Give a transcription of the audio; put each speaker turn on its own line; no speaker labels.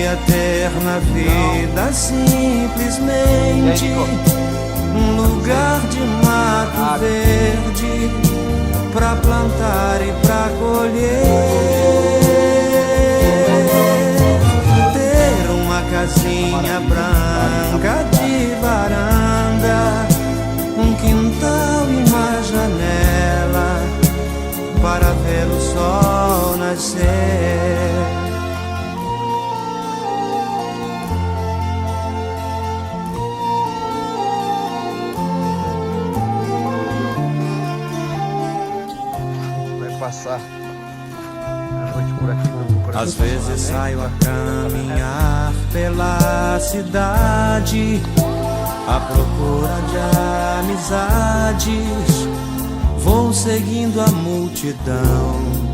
queria ter na vida simplesmente um lugar de mato verde pra plantar e pra colher, ter uma casinha branca de varanda, um quintal e uma janela para ver o sol nascer.
Vai passar a noite por aqui.
Às vezes saio a caminhar pela cidade à procura de amizades, vou seguindo a multidão